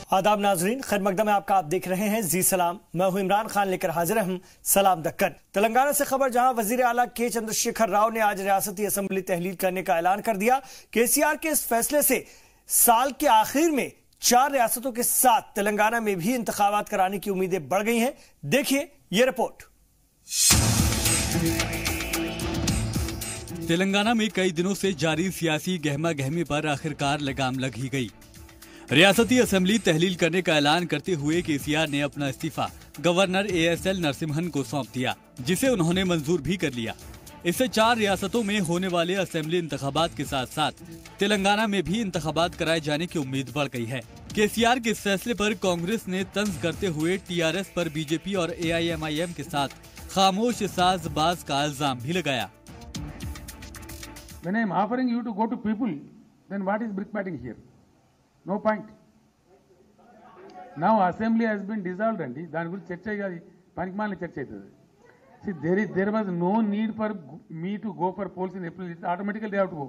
आदाब नाजरीन, खैर मकदम है आपका। आप देख रहे हैं जी सलाम। मैं हूं इमरान खान, लेकर हाजिर हम सलाम दक्कन। तेलंगाना से खबर, जहां वजीर आला के चंद्रशेखर राव ने आज रियासती असेंबली तहलील करने का ऐलान कर दिया। केसीआर के इस फैसले से साल के आखिर में 4 रियासतों के साथ तेलंगाना में भी इंतखाबात कराने की उम्मीदें बढ़ गई हैं। देखिए ये रिपोर्ट। तेलंगाना में कई दिनों से जारी सियासी गहमा गहमी पर आखिरकार लगाम लग ही गई। रियासती असेंबली तहलील करने का ऐलान करते हुए केसीआर ने अपना इस्तीफा गवर्नर एएसएल नरसिम्हन को सौंप दिया, जिसे उन्होंने मंजूर भी कर लिया। इससे 4 रियासतों में होने वाले असेंबली इंतखाबात के साथ साथ तेलंगाना में भी इंतखाबात कराए जाने की उम्मीद बढ़ गई है। केसीआर के इस फैसले पर कांग्रेस ने तंज करते हुए टीआरएस पर बीजेपी और एआईएमआईएम के साथ खामोश साजबाज का इल्जाम भी लगाया। When I am offering you to go to people, then what is brickbatting here? No point. Now assembly has been dissolved and దాని గురించి చర్చ కాదు, పనికిమాలిన చర్చ అవుతుంది. See, there was no need for me to go for polls in April. It's automatically they have to go.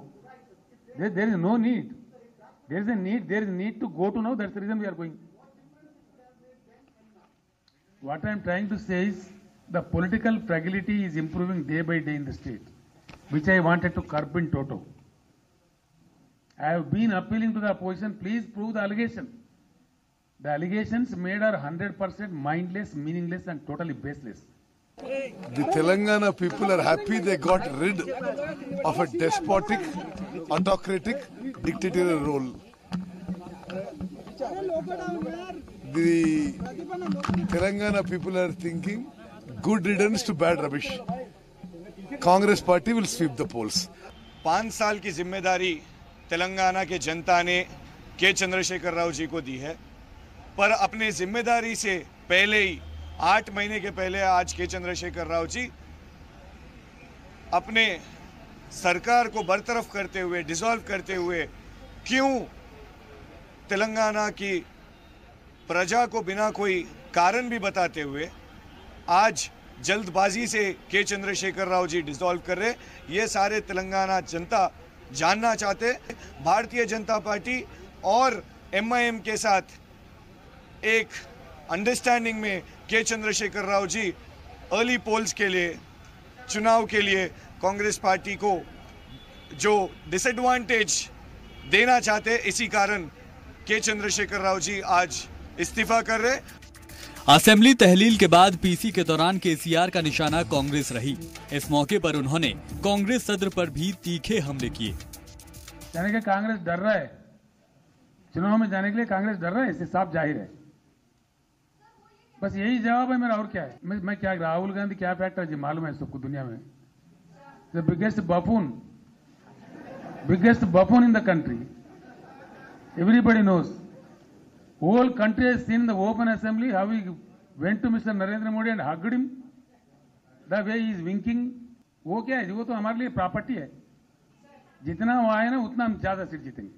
There is no need. There is a need. There is need to go to now. That's the reason we are going. What I am trying to say is the political fragility is improving day by day in the state, which I wanted to curb in toto. I have been appealing to the opposition, please prove the allegation. The allegations made are 100% mindless, meaningless and totally baseless. The Telangana people are happy they got rid of a despotic, autocratic, dictatorial role. The Telangana people are thinking good riddance to bad rubbish. Congress party will sweep the polls. 5 साल की जिम्मेदारी तेलंगाना के जनता ने के चंद्रशेखर राव जी को दी है, पर अपने जिम्मेदारी से पहले ही 8 महीने के पहले आज के चंद्रशेखर राव जी अपने सरकार को बरतरफ करते हुए, डिसॉल्व करते हुए, क्यों तेलंगाना की प्रजा को बिना कोई कारण भी बताते हुए आज जल्दबाजी से के चंद्रशेखर राव जी डिसॉल्व कर रहे, ये सारे तेलंगाना जनता जानना चाहते। भारतीय जनता पार्टी और एमआईएम के साथ एक अंडरस्टैंडिंग में के चंद्रशेखर राव जी अर्ली पोल्स के लिए, चुनाव के लिए कांग्रेस पार्टी को जो डिसएडवांटेज देना चाहते, इसी कारण के चंद्रशेखर राव जी आज इस्तीफा कर रहे। असेंबली तहलील के बाद पीसी के दौरान केसीआर का निशाना कांग्रेस रही। इस मौके पर उन्होंने कांग्रेस सदर पर भी तीखे हमले किए। यानी कि कांग्रेस डर रहा है, चुनाव में जाने के लिए कांग्रेस डर रहा है, इससे साफ जाहिर है। बस यही जवाब है मेरा, और क्या है। मैं क्या, राहुल गांधी क्या फैक्टर है जी, मालूम है सबको दुनिया में। The biggest buffoon in the country, everybody knows. Whole country has seen in the open assembly how he went to Mr. Narendra Modi and hugged him. The way he is winking, वो क्या है, वो तो हमारे लिए property है। जितना वो आए ना उतना हम ज्यादा सीट जीतेंगे।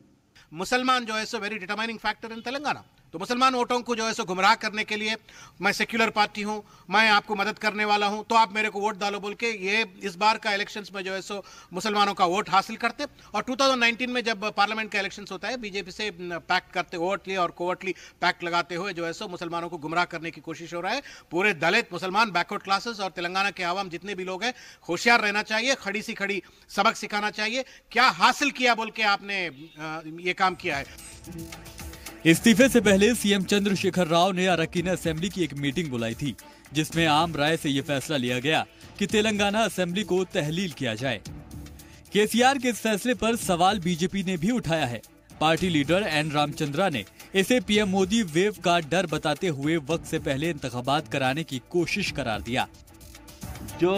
मुसलमान जो है so very determining factor in Telangana. तो मुसलमान वोटों को जो है सो गुमराह करने के लिए, मैं सेक्युलर पार्टी हूं, मैं आपको मदद करने वाला हूं, तो आप मेरे को वोट डालो बोल के ये इस बार का इलेक्शंस में जो है सो मुसलमानों का वोट हासिल करते। और 2019 में जब पार्लियामेंट का इलेक्शंस होता है, बीजेपी से पैक्ट करते, ओवरटली और कोवर्टली पैक्ट लगाते हुए जो है सो मुसलमानों को गुमराह करने की कोशिश हो रहा है। पूरे दलित, मुसलमान, बैकवर्ड क्लासेस और तेलंगाना के आवाम जितने भी लोग हैं, होशियार रहना चाहिए, खड़ी सी खड़ी सबक सिखाना चाहिए। क्या हासिल किया बोल के आपने ये काम किया है। इस्तीफे से पहले सीएम चंद्रशेखर राव ने अरक्कीना असेंबली की एक मीटिंग बुलाई थी, जिसमें आम राय से यह फैसला लिया गया कि तेलंगाना असेंबली को तहलील किया जाए। केसीआर के इस फैसले पर सवाल बीजेपी ने भी उठाया है। पार्टी लीडर एन रामचंद्रा ने इसे पीएम मोदी वेव का डर बताते हुए वक्त से पहले इंतखाबात कराने की कोशिश करार दिया। जो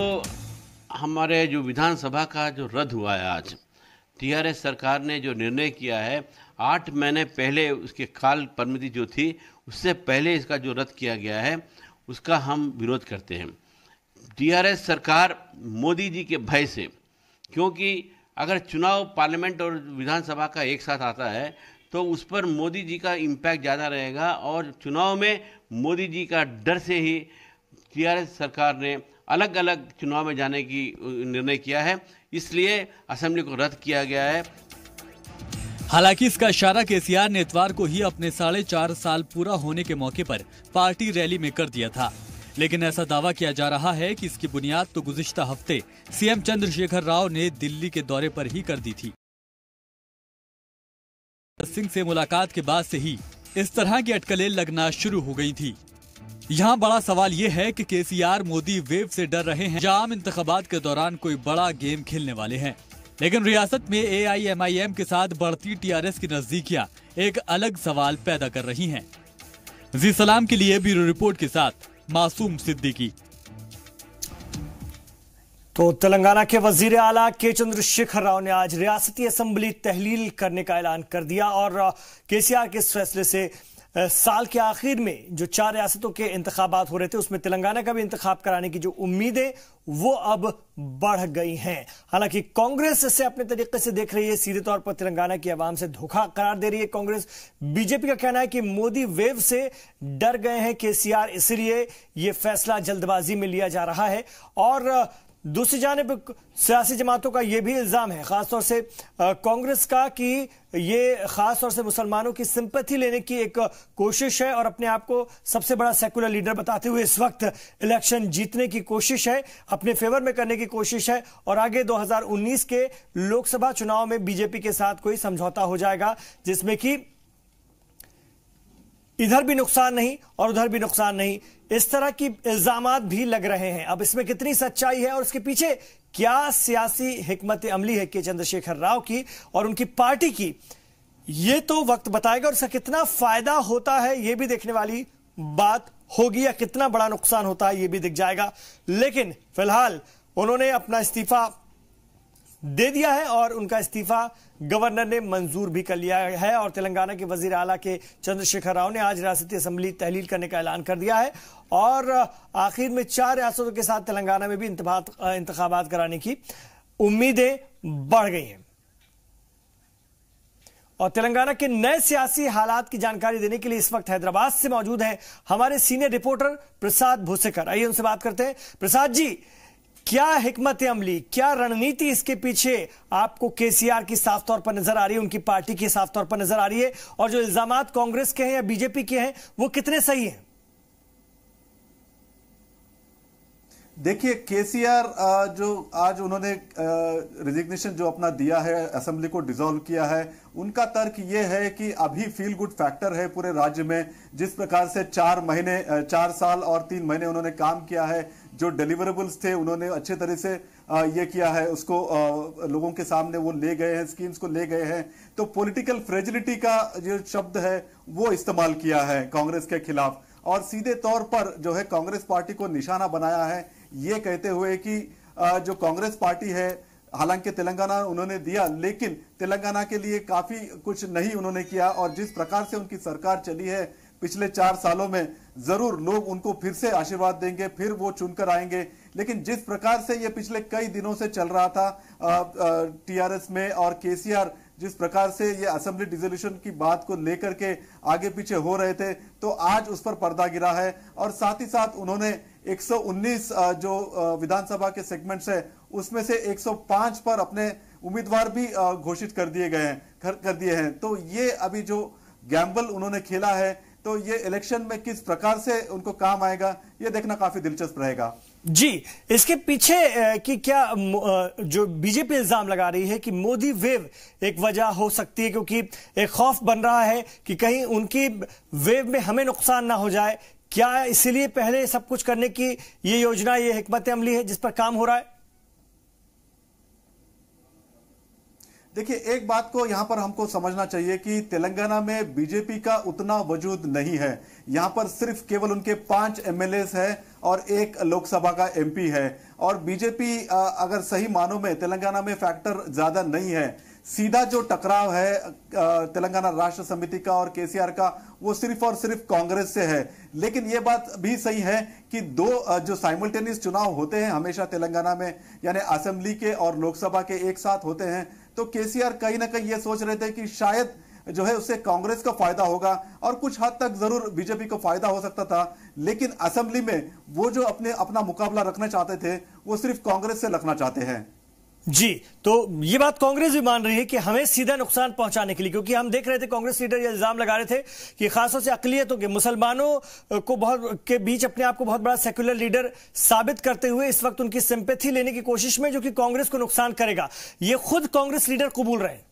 हमारे जो विधानसभा का जो रद्द हुआ है आज, टीआरएस सरकार ने जो निर्णय किया है, 8 महीने पहले उसके काल परिमिति जो थी, उससे पहले इसका जो रद्द किया गया है, उसका हम विरोध करते हैं। टीआरएस सरकार मोदी जी के भय से, क्योंकि अगर चुनाव पार्लियामेंट और विधानसभा का एक साथ आता है तो उस पर मोदी जी का इम्पैक्ट ज़्यादा रहेगा, और चुनाव में मोदी जी का डर से ही टीआरएस सरकार ने अलग अलग चुनाव में जाने की निर्णय किया है। इसलिए असेंबली को रद्द किया गया है। हालांकि इसका इशारा केसीआर ने इतवार को ही अपने 4.5 साल पूरा होने के मौके पर पार्टी रैली में कर दिया था। लेकिन ऐसा दावा किया जा रहा है कि इसकी बुनियाद तो गुज़िश्ता हफ्ते सीएम चंद्रशेखर राव ने दिल्ली के दौरे पर ही कर दी थी। सिंह से मुलाकात के बाद से ही इस तरह की अटकलें लगना शुरू हो गई थी। यहाँ बड़ा सवाल ये है कि केसीआर मोदी वेव से डर रहे हैं या आम इंतखाबात के दौरान कोई बड़ा गेम खेलने वाले हैं। लेकिन रियासत में एआईएमआईएम के साथ बढ़ती टीआरएस की नजदीकियां एक अलग सवाल पैदा कर रही हैं। जी सलाम के लिए ब्यूरो रिपोर्ट के साथ मासूम सिद्दीकी। तो तेलंगाना के वजीर आला के चंद्रशेखर राव ने आज रियासती असेंबली तहलील करने का ऐलान कर दिया और केसीआर के इस फैसले से साल के आखिर में जो 4 रियासतों के इंतखाबात हो रहे थे उसमें तेलंगाना का भी इंतखाब कराने की जो उम्मीदें वो अब बढ़ गई हैं। हालांकि कांग्रेस इसे अपने तरीके से देख रही है, सीधे तौर पर तेलंगाना की आवाम से धोखा करार दे रही है कांग्रेस। बीजेपी का कहना है कि मोदी वेव से डर गए हैं केसीआर, इसलिए यह फैसला जल्दबाजी में लिया जा रहा है। और दूसरी जानिब सियासी जमातों का यह भी इल्जाम है, खासतौर से कांग्रेस का, कि ये खासतौर से मुसलमानों की सिंपैथी लेने की एक कोशिश है और अपने आप को सबसे बड़ा सेकुलर लीडर बताते हुए इस वक्त इलेक्शन जीतने की कोशिश है, अपने फेवर में करने की कोशिश है और आगे 2019 के लोकसभा चुनाव में बीजेपी के साथ कोई समझौता हो जाएगा जिसमें कि इधर भी नुकसान नहीं और उधर भी नुकसान नहीं। इस तरह की इल्जामात भी लग रहे हैं। अब इसमें कितनी सच्चाई है और इसके पीछे क्या सियासी हिकमत अमली है के चंद्रशेखर राव की और उनकी पार्टी की, यह तो वक्त बताएगा और इसका कितना फायदा होता है यह भी देखने वाली बात होगी या कितना बड़ा नुकसान होता है यह भी दिख जाएगा। लेकिन फिलहाल उन्होंने अपना इस्तीफा दे दिया है और उनका इस्तीफा गवर्नर ने मंजूर भी कर लिया है और तेलंगाना के वजीर आला के चंद्रशेखर राव ने आज रियासती असेंबली तहलील करने का ऐलान कर दिया है और आखिर में 4 रियासतों के साथ तेलंगाना में भी इंतखाबात कराने की उम्मीदें बढ़ गई हैं। और तेलंगाना के नए सियासी हालात की जानकारी देने के लिए इस वक्त हैदराबाद से मौजूद हैं हमारे सीनियर रिपोर्टर प्रसाद भूसेकर। आइए उनसे बात करते हैं। प्रसाद जी, क्या हिकमत अमली, क्या रणनीति इसके पीछे आपको केसीआर की साफ तौर पर नजर आ रही है, उनकी पार्टी की साफ तौर पर नजर आ रही है और जो इल्जामात कांग्रेस के हैं या बीजेपी के हैं वो कितने सही हैं? देखिए, केसीआर जो आज उन्होंने रिजिग्नेशन जो अपना दिया है, असेंबली को डिसॉल्व किया है, उनका तर्क ये है कि अभी फील गुड फैक्टर है पूरे राज्य में। जिस प्रकार से 4 साल और 3 महीने उन्होंने काम किया है, जो डिलीवरेबल्स थे उन्होंने अच्छे तरह से ये किया है, उसको लोगों के सामने वो ले गए हैं, स्कीम्स को ले गए हैं। तो पॉलिटिकल फ्रेजिलिटी का जो शब्द है वो इस्तेमाल किया है कांग्रेस के खिलाफ और सीधे तौर पर जो है कांग्रेस पार्टी को निशाना बनाया है, ये कहते हुए कि जो कांग्रेस पार्टी है, हालांकि तेलंगाना उन्होंने दिया लेकिन तेलंगाना के लिए काफी कुछ नहीं उन्होंने किया और जिस प्रकार से उनकी सरकार चली है पिछले 4 सालों में, जरूर लोग उनको फिर से आशीर्वाद देंगे, फिर वो चुनकर आएंगे। लेकिन जिस प्रकार से ये पिछले कई दिनों से चल रहा था टीआरएस में और केसीआर जिस प्रकार से ये असेंबली डिसोल्यूशन की बात को लेकर के आगे पीछे हो रहे थे, तो आज उस पर पर्दा गिरा है और साथ ही साथ उन्होंने 119 जो विधानसभा के सेगमेंट्स है उसमें से 105 पर अपने उम्मीदवार भी घोषित कर दिए हैं। तो ये अभी जो गैम्बल उन्होंने खेला है, तो ये इलेक्शन में किस प्रकार से उनको काम आएगा ये देखना काफी दिलचस्प रहेगा। जी, इसके पीछे की क्या जो बीजेपी इल्जाम लगा रही है कि मोदी वेव एक वजह हो सकती है, क्योंकि एक खौफ बन रहा है कि कहीं उनकी वेव में हमें नुकसान ना हो जाए। क्या इसीलिए पहले सब कुछ करने की ये योजना, ये हिकमत अमली है जिस पर काम हो रहा है? देखिए, एक बात को यहां पर हमको समझना चाहिए कि तेलंगाना में बीजेपी का उतना वजूद नहीं है। यहां पर सिर्फ केवल उनके 5 एमएलएस है और 1 लोकसभा का एमपी है और बीजेपी अगर सही मानों में तेलंगाना में फैक्टर ज्यादा नहीं है। सीधा जो टकराव है तेलंगाना राष्ट्र समिति का और केसीआर का, वो सिर्फ और सिर्फ कांग्रेस से है। लेकिन ये बात भी सही है कि 2 जो साइमल्टेनियस चुनाव होते हैं हमेशा तेलंगाना में, यानी असेंबली के और लोकसभा के एक साथ होते हैं, तो केसीआर कहीं ना कहीं ये सोच रहे थे कि शायद जो है उससे कांग्रेस को फायदा होगा और कुछ हद तक जरूर बीजेपी को फायदा हो सकता था। लेकिन असेंबली में वो जो अपना मुकाबला रखना चाहते थे वो सिर्फ कांग्रेस से रखना चाहते हैं। जी, तो ये बात कांग्रेस भी मान रही है कि हमें सीधा नुकसान पहुंचाने के लिए, क्योंकि हम देख रहे थे कांग्रेस लीडर ये इल्जाम लगा रहे थे कि खासतौर से अकलियतों के मुसलमानों को बहुत के बीच अपने आप को बहुत बड़ा सेक्युलर लीडर साबित करते हुए इस वक्त उनकी सिंपैथी लेने की कोशिश में, जो कि कांग्रेस को नुकसान करेगा। ये खुद कांग्रेस लीडर कबूल रहे हैं।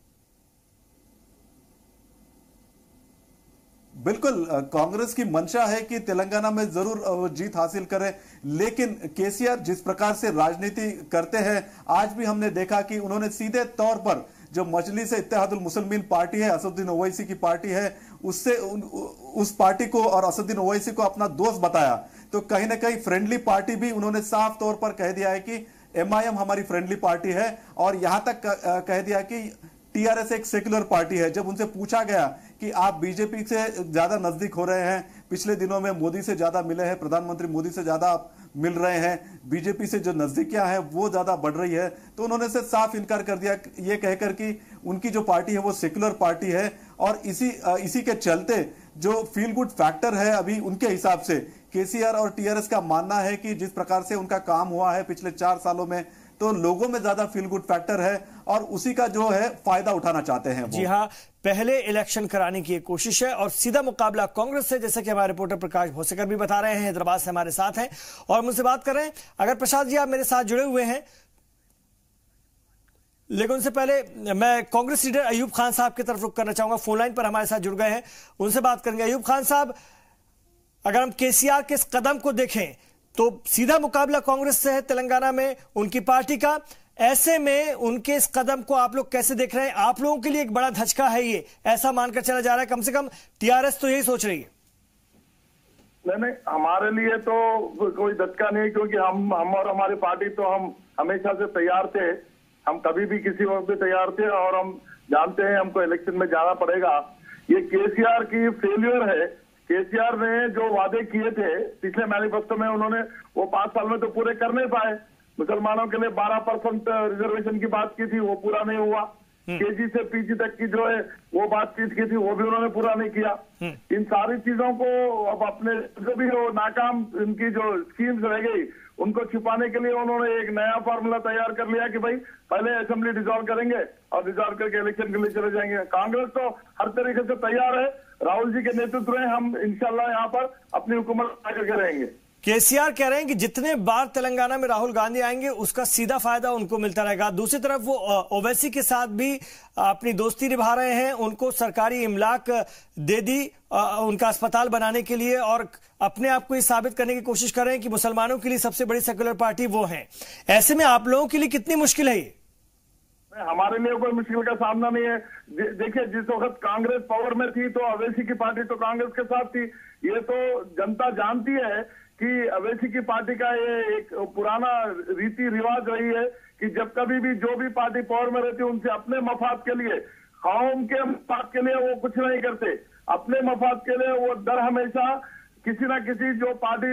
बिल्कुल, कांग्रेस की मंशा है कि तेलंगाना में जरूर जीत हासिल करें, लेकिन केसीआर जिस प्रकार से राजनीति करते हैं, आज भी हमने देखा कि उन्होंने सीधे तौर पर जो मजलिस इत्तेहादुल मुस्लिमीन पार्टी है, असदुद्दीन ओवैसी की पार्टी है, उससे उस पार्टी को और असदुद्दीन ओवैसी को अपना दोस्त बताया। तो कहीं ना कहीं फ्रेंडली पार्टी भी उन्होंने साफ तौर पर कह दिया है कि एमआईएम हमारी फ्रेंडली पार्टी है, और यहां तक कह दिया कि टीआरएस एक सेक्युलर पार्टी है। जब उनसे पूछा गया कि आप बीजेपी से ज्यादा नजदीक हो रहे हैं, पिछले दिनों में मोदी से ज्यादा मिले हैं, प्रधानमंत्री मोदी से ज्यादा आप मिल रहे हैं, बीजेपी से जो नजदीकियां हैं वो ज्यादा बढ़ रही है, तो उन्होंने से साफ इनकार कर दिया ये कहकर कि उनकी जो पार्टी है वो सेक्युलर पार्टी है। और इसी के चलते जो फील गुड फैक्टर है अभी उनके हिसाब से केसीआर और टीआरएस का मानना है कि जिस प्रकार से उनका काम हुआ है पिछले 4 सालों में, तो लोगों में ज्यादा फील गुड फैक्टर है और उसी का जो है फायदा उठाना चाहते हैं वो। जी हाँ, पहले इलेक्शन कराने की कोशिश है और सीधा मुकाबला कांग्रेस से, जैसे कि हमारे रिपोर्टर प्रकाश भोसेकर भी बता रहे हैं, हैदराबाद से हमारे साथ हैं और मुझसे बात कर रहे हैं। अगर प्रसाद जी आप मेरे साथ जुड़े हुए हैं, लेकिन उनसे पहले मैं कांग्रेस लीडर अयूब खान साहब की तरफ रुख करना चाहूंगा। फोन लाइन पर हमारे साथ जुड़ गए हैं, उनसे बात करेंगे। अयूब खान साहब, अगर हम केसीआर के इस कदम को देखें तो सीधा मुकाबला कांग्रेस से है तेलंगाना में उनकी पार्टी का, ऐसे में उनके इस कदम को आप लोग कैसे देख रहे हैं? आप लोगों के लिए एक बड़ा धचका है ये, ऐसा मानकर चला जा रहा है, कम से कम टीआरएस तो यही सोच रही है। नहीं, हमारे लिए तो कोई धचका नहीं, क्योंकि हम और हमारी पार्टी तो हम हमेशा से तैयार थे, हम कभी भी किसी वक्त भी तैयार थे और हम जानते हैं हमको इलेक्शन में जाना पड़ेगा। ये केसीआर की फेलियर है। केसीआर ने जो वादे किए थे पिछले मैनिफेस्टो में, उन्होंने वो 5 साल में तो पूरे कर नहीं पाए। मुसलमानों के लिए 12% रिजर्वेशन की बात की थी, वो पूरा नहीं हुआ। केजी से पीजी तक की जो है वो बातचीत की थी, वो भी उन्होंने पूरा नहीं किया। इन सारी चीजों को अब अपने जो भी वो नाकाम इनकी जो स्कीम्स रह गई उनको छिपाने के लिए उन्होंने एक नया फॉर्मूला तैयार कर लिया कि भाई पहले असेंबली डिसॉल्व करेंगे और डिसॉल्व करके इलेक्शन के लिए चले जाएंगे। कांग्रेस तो हर तरीके से तैयार है, राहुल जी के नेतृत्व में हम इंशाल्लाह यहाँ पर अपनी हुकूमत करके रहेंगे। केसीआर कह रहे हैं कि जितने बार तेलंगाना में राहुल गांधी आएंगे उसका सीधा फायदा उनको मिलता रहेगा। दूसरी तरफ वो ओवैसी के साथ भी अपनी दोस्ती निभा रहे हैं, उनको सरकारी इमलाक दे दी उनका अस्पताल बनाने के लिए और अपने आप को ये साबित करने की कोशिश कर रहे हैं कि मुसलमानों के लिए सबसे बड़ी सेक्युलर पार्टी वो है। ऐसे में आप लोगों के लिए कितनी मुश्किल है ये? हमारे लिए कोई मुश्किल का सामना नहीं है। देखिए, जिस वक्त कांग्रेस पावर में थी तो ओवैसी की पार्टी तो कांग्रेस के साथ थी। ये तो जनता जानती है कि ओवैसी की पार्टी का ये एक पुराना रीति रिवाज रही है कि जब कभी भी जो भी पार्टी पावर में रहती है उनसे अपने मफाद के लिए, कौम के मफाद के लिए वो कुछ नहीं करते। अपने मफाद के लिए वो दर हमेशा किसी ना किसी जो पार्टी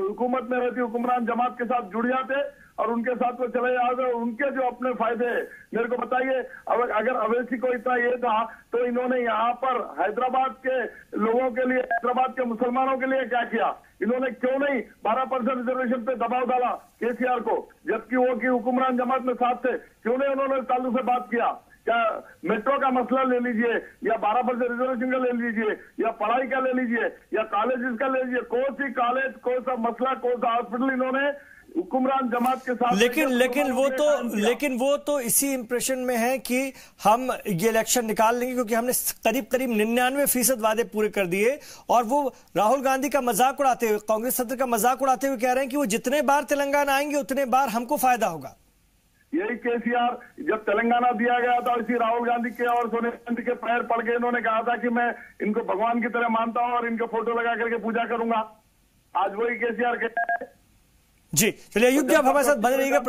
हुकूमत में रहती हुक्मरान जमात के साथ जुड़ जाते और उनके साथ वो चले जाते। उनके जो अपने फायदे हैं, मेरे को बताइए, अगर अवैसी को इतना ये था तो इन्होंने यहाँ पर हैदराबाद के लोगों के लिए, हैदराबाद के मुसलमानों के लिए क्या किया? इन्होंने क्यों नहीं 12% रिजर्वेशन पे दबाव डाला केसीआर को, जबकि वो की हुक्मरान जमात में साथ थे? क्यों नहीं उन्होंने ताल्लुक से बात किया? क्या मेट्रो का मसला ले लीजिए या 12% रिजर्वेशन का ले लीजिए या पढ़ाई का ले लीजिए या कॉलेजेस का ले लीजिए, कौन सी कॉलेज, कौन सा मसला, कौन सा हॉस्पिटल इन्होंने हुक्मरान जमात के साथ। लेकिन वो तो इसी इंप्रेशन में है कि हम ये इलेक्शन निकाल लेंगे क्योंकि हमने करीब 99% वादे पूरे कर दिए। और वो राहुल गांधी का मजाक उड़ाते हुए, कांग्रेस सदर का मजाक उड़ाते हुए कह रहे हैं कि वो जितने बार तेलंगाना आएंगे उतने बार हमको फायदा होगा। यही केसीआर जब तेलंगाना दिया गया था, इसी राहुल गांधी के और सोनिया गांधी के पैर पड़ के इन्होंने कहा था कि मैं इनको भगवान की तरह मानता हूं और इनके फोटो लगा करके पूजा करूंगा। आज वही केसीआर कहते हैं। जी चलिए अयूब जी, आप हमारे साथ बने रहिएगा।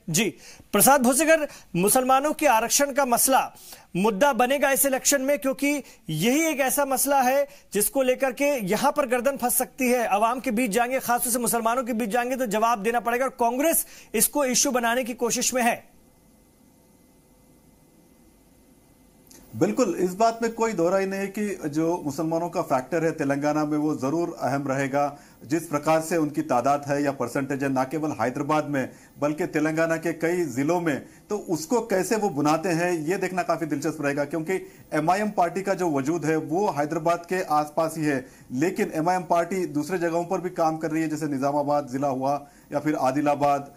जी प्रसाद भोसेकर, मुसलमानों के आरक्षण का मसला मुद्दा बनेगा इस इलेक्शन में, क्योंकि यही एक ऐसा मसला है जिसको लेकर के यहां पर गर्दन फंस सकती है। अवाम के बीच जाएंगे, खासतौर से मुसलमानों के बीच जाएंगे तो जवाब देना पड़ेगा और कांग्रेस इसको इश्यू बनाने की कोशिश में है। बिल्कुल, इस बात में कोई दोहरा ही नहीं है कि जो मुसलमानों का फैक्टर है तेलंगाना में वो जरूर अहम रहेगा। जिस प्रकार से उनकी तादाद है या परसेंटेज है, ना केवल हैदराबाद में बल्कि तेलंगाना के कई जिलों में, तो उसको कैसे वो बुनाते हैं ये देखना काफी दिलचस्प रहेगा। क्योंकि एमआईएम पार्टी का जो वजूद है वो हैदराबाद के आसपास ही है, लेकिन एमआईएम पार्टी दूसरे जगहों पर भी काम कर रही है, जैसे निजामाबाद जिला हुआ या फिर आदिलाबाद,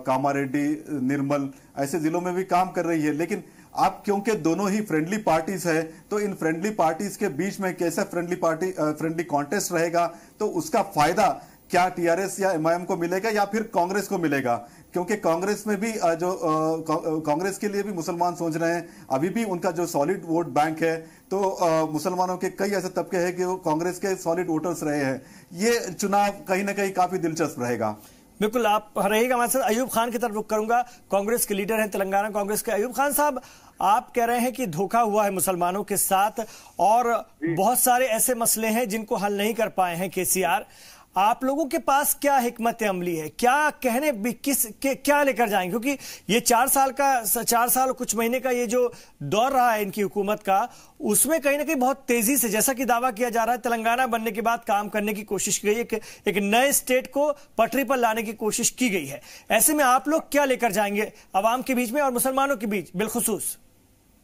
कामारेड्डी, निर्मल, ऐसे जिलों में भी काम कर रही है। लेकिन आप क्योंकि दोनों ही फ्रेंडली पार्टीज है, तो इन फ्रेंडली पार्टीज के बीच में कैसा फ्रेंडली कॉन्टेस्ट रहेगा, तो उसका फायदा क्या टीआरएस या एमआईएम को मिलेगा या फिर कांग्रेस को मिलेगा? क्योंकि कांग्रेस में भी कांग्रेस के लिए भी मुसलमान सोच रहे हैं, अभी भी उनका जो सॉलिड वोट बैंक है, तो मुसलमानों के कई ऐसे तबके हैं कि वो कांग्रेस के सॉलिड वोटर्स रहे हैं। ये चुनाव कहीं ना कहीं काफी दिलचस्प रहेगा। बिल्कुल, आप रहेगा हमारे साथ। अयूब खान की तरफ रुख करूंगा, कांग्रेस के लीडर हैं तेलंगाना कांग्रेस के। अयूब खान साहब, आप कह रहे हैं कि धोखा हुआ है मुसलमानों के साथ और बहुत सारे ऐसे मसले हैं जिनको हल नहीं कर पाए हैं केसीआर। आप लोगों के पास क्या हिकमत अमली है, क्या कहने क्या लेकर जाएंगे? क्योंकि ये 4 साल और कुछ महीने का ये जो दौर रहा है इनकी हुकूमत का, उसमें कहीं ना कहीं बहुत तेजी से, जैसा कि दावा किया जा रहा है, तेलंगाना बनने के बाद काम करने की कोशिश की गई, एक नए स्टेट को पटरी पर लाने की कोशिश की गई है। ऐसे में आप लोग क्या लेकर जाएंगे अवाम के बीच में और मुसलमानों के बीच बिलखुसूस?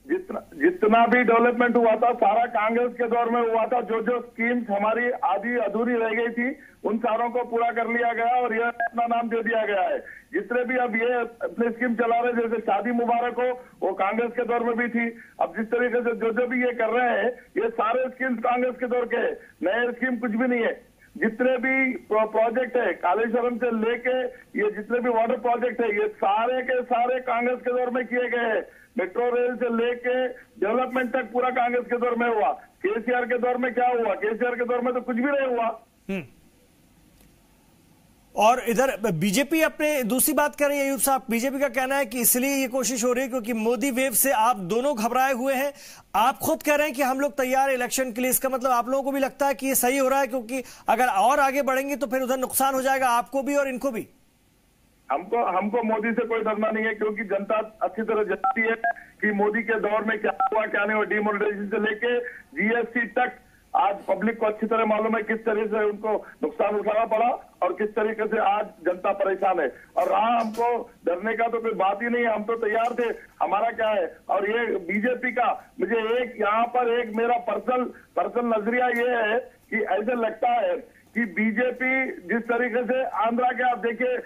जितना भी डेवलपमेंट हुआ था सारा कांग्रेस के दौर में हुआ था। जो जो स्कीम्स हमारी आधी अधूरी रह गई थी उन सारों को पूरा कर लिया गया और यह अपना नाम दे दिया गया है। जितने भी अब ये अपने स्कीम चला रहे, जैसे शादी मुबारक हो, वो कांग्रेस के दौर में भी थी। अब जिस तरीके से जो भी ये कर रहे हैं, ये सारे स्कीम्स कांग्रेस के दौर के, नए स्कीम कुछ भी नहीं है। जितने भी प्रोजेक्ट है, कालेश्वरम से लेके ये जितने भी वाटर प्रोजेक्ट है, ये सारे के सारे कांग्रेस के दौर में किए गए हैं। मेट्रो रेल से लेके डेवलपमेंट तक पूरा कांग्रेस के दौर में हुआ। केसीआर के दौर में क्या हुआ? केसीआर के दौर में तो कुछ भी नहीं हुआ। और इधर बीजेपी अपने दूसरी बात कर रही है। अयूब साहब, बीजेपी का कहना है कि इसलिए ये कोशिश हो रही है क्योंकि मोदी वेव से आप दोनों घबराए हुए हैं। आप खुद कह रहे हैं कि हम लोग तैयार है इलेक्शन के लिए। इसका मतलब आप लोगों को भी लगता है कि ये सही हो रहा है, क्योंकि अगर और आगे बढ़ेंगे तो फिर उधर नुकसान हो जाएगा आपको भी और इनको भी। हमको मोदी से कोई डरना नहीं है, क्योंकि जनता अच्छी तरह जानती है कि मोदी के दौर में क्या हुआ क्या नहीं हुआ। डिमोनेटाइजेशन से लेके जीएसटी तक आज पब्लिक को अच्छी तरह मालूम है किस तरह से उनको नुकसान उठाना पड़ा और किस तरीके से आज जनता परेशान है। और रहा हमको डरने का तो कोई बात ही नहीं है, हम तो तैयार थे। हमारा क्या है, और ये बीजेपी का मुझे यहाँ पर एक मेरा पर्सनल नजरिया ये है कि ऐसे लगता है कि बीजेपी जिस तरीके से आंध्रा के, आप देखिए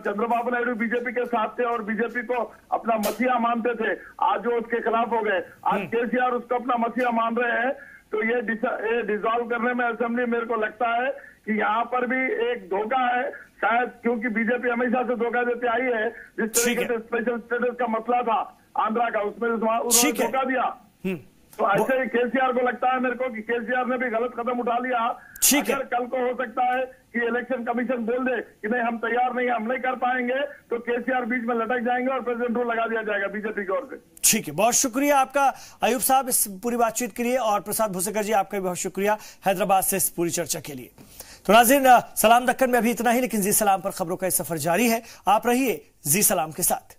चंद्रबाबू नायडू बीजेपी के साथ थे और बीजेपी को अपना मसीहा मानते थे, आज वो उसके खिलाफ हो गए। आज केसीआर उसको अपना मसीहा मान रहे हैं। तो ये डिसॉल्व करने में असेंबली, मेरे को लगता है कि यहाँ पर भी एक धोखा है शायद, क्योंकि बीजेपी हमेशा से धोखा देते आई है। जिस तरीके से स्पेशल स्टेटस का मसला था आंध्रा का, उसमें उन्होंने धोखा दिया। तो ऐसे ही केसीआर को लगता है मेरे को कि केसीआर ने भी गलत कदम उठा लिया। अगर कल को हो सकता है कि इलेक्शन कमीशन बोल दे कि नहीं हम तैयार नहीं, हम नहीं कर पाएंगे, तो केसीआर बीच में लटक जाएंगे और प्रेसिडेंट रूल लगा दिया जाएगा बीजेपी की ओर से। ठीक है, बहुत शुक्रिया आपका अयूब साहब इस पूरी बातचीत के लिए, और प्रसाद भूसेकर जी आपका भी बहुत शुक्रिया हैदराबाद से इस पूरी चर्चा के लिए। तो नाज़रीन, सलाम दक्कन में अभी इतना ही, लेकिन जी सलाम पर खबरों का सफर जारी है। आप रहिए जी सलाम के साथ।